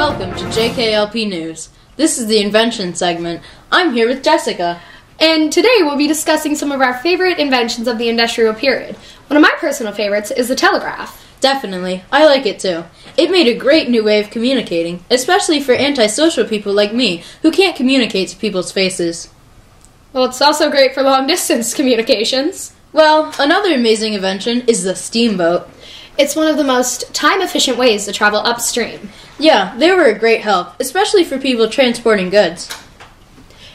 Welcome to JKLP News. This is the invention segment. I'm here with Jessica. And today we'll be discussing some of our favorite inventions of the industrial period. One of my personal favorites is the telegraph. Definitely. I like it too. It made a great new way of communicating, especially for antisocial people like me who can't communicate to people's faces. Well, it's also great for long-distance communications. Well, another amazing invention is the steamboat. It's one of the most time-efficient ways to travel upstream. Yeah, they were a great help, especially for people transporting goods.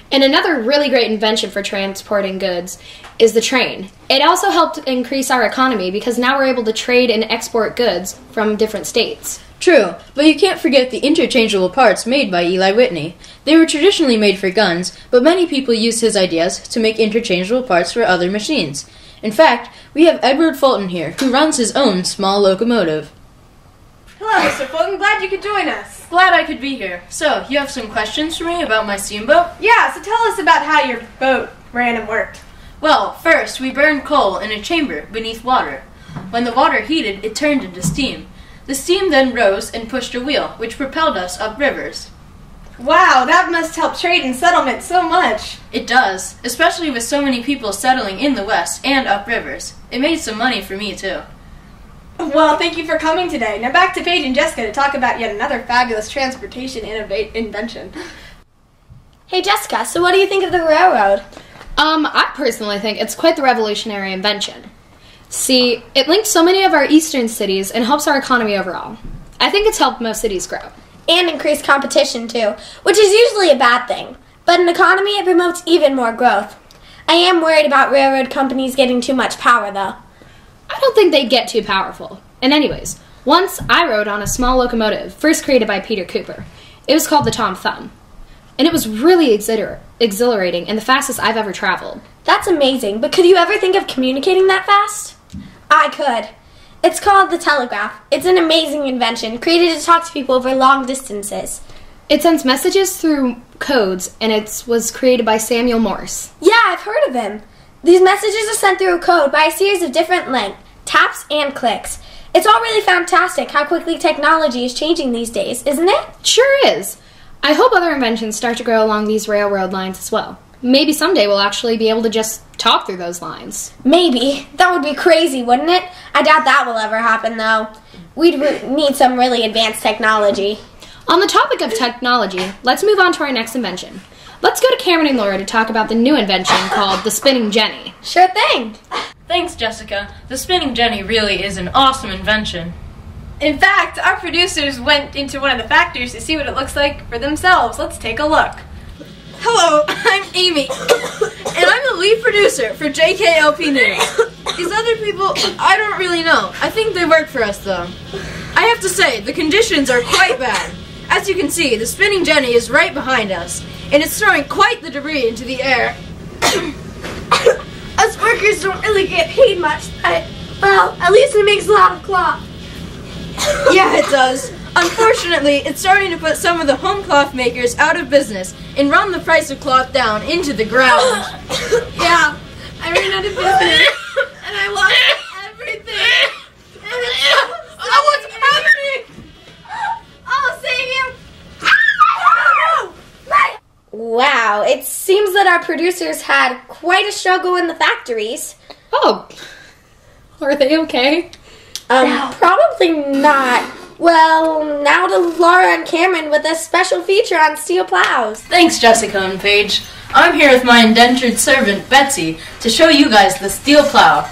And another really great invention for transporting goods is the train. It also helped increase our economy because now we're able to trade and export goods from different states. True, but you can't forget the interchangeable parts made by Eli Whitney. They were traditionally made for guns, but many people used his ideas to make interchangeable parts for other machines. In fact, we have Edward Fulton here, who runs his own small locomotive. Hello, Mr. Fulton. Glad you could join us. Glad I could be here. So, you have some questions for me about my steamboat? Yeah, so tell us about how your boat ran and worked. Well, first, we burned coal in a chamber beneath water. When the water heated, it turned into steam. The steam then rose and pushed a wheel, which propelled us up rivers. Wow, that must help trade and settlement so much. It does, especially with so many people settling in the west and up rivers. It made some money for me, too. Well, thank you for coming today. Now back to Paige and Jessica to talk about yet another fabulous transportation invention. Hey Jessica, so what do you think of the railroad? I personally think it's quite the revolutionary invention. See, it links so many of our eastern cities and helps our economy overall. I think it's helped most cities grow. And increased competition too, which is usually a bad thing. But in an economy, it promotes even more growth. I am worried about railroad companies getting too much power though. I don't think they get too powerful. And anyways, once I rode on a small locomotive, first created by Peter Cooper. It was called the Tom Thumb. And it was really exhilarating and the fastest I've ever traveled. That's amazing, but could you ever think of communicating that fast? I could. It's called the telegraph. It's an amazing invention, created to talk to people over long distances. It sends messages through codes, and it was created by Samuel Morse. Yeah, I've heard of him. These messages are sent through a code by a series of different lengths, taps and clicks. It's all really fantastic how quickly technology is changing these days, isn't it? Sure is. I hope other inventions start to grow along these railroad lines as well. Maybe someday we'll actually be able to just talk through those lines. Maybe. That would be crazy, wouldn't it? I doubt that will ever happen, though. We'd need some really advanced technology. On the topic of technology, let's move on to our next invention. Let's go to Cameron and Laura to talk about the new invention called the spinning jenny. Sure thing. Thanks, Jessica. The spinning jenny really is an awesome invention. In fact, our producers went into one of the factories to see what it looks like for themselves. Let's take a look. Hello, I'm Amy, and I'm the lead producer for JKLP News. These other people, I don't really know. I think they work for us, though. I have to say, the conditions are quite bad. As you can see, the spinning jenny is right behind us, and it's throwing quite the debris into the air. Us workers don't really get paid much. Well, at least it makes a lot of cloth. Yeah, it does. Unfortunately, it's starting to put some of the home cloth makers out of business and run the price of cloth down into the ground. Yeah, I ran out of business, and I lost everything. And it's What's happening? I'll save you! Wow, it seems that our producers had quite a struggle in the factories. Oh, are they okay? Probably not. Well, now to Laura and Cameron with a special feature on steel plows. Thanks, Jessica and Paige. I'm here with my indentured servant, Betsy, to show you guys the steel plow.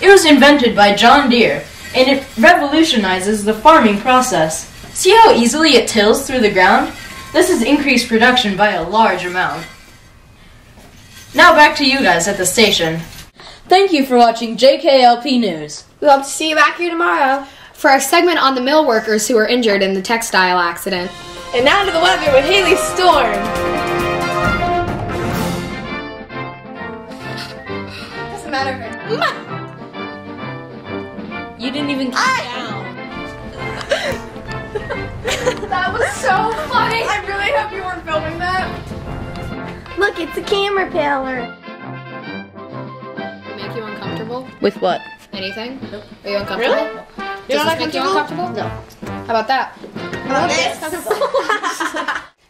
It was invented by John Deere, and it revolutionizes the farming process. See how easily it tills through the ground? This has increased production by a large amount. Now back to you guys at the station. Thank you for watching JKLP News. We hope to see you back here tomorrow. For our segment on the mill workers who were injured in the textile accident. And now to the weather with Haley's storm. Doesn't matter. You didn't even keep down. That was so funny. I really hope you weren't filming that. Look, it's a camera pillar. Make you uncomfortable? With what? Anything? Nope. Are you uncomfortable? Really? Does this make you uncomfortable? No. How about that? on this.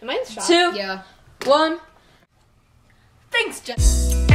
Am I in shock? 2, Yeah. 1. Thanks, Jess.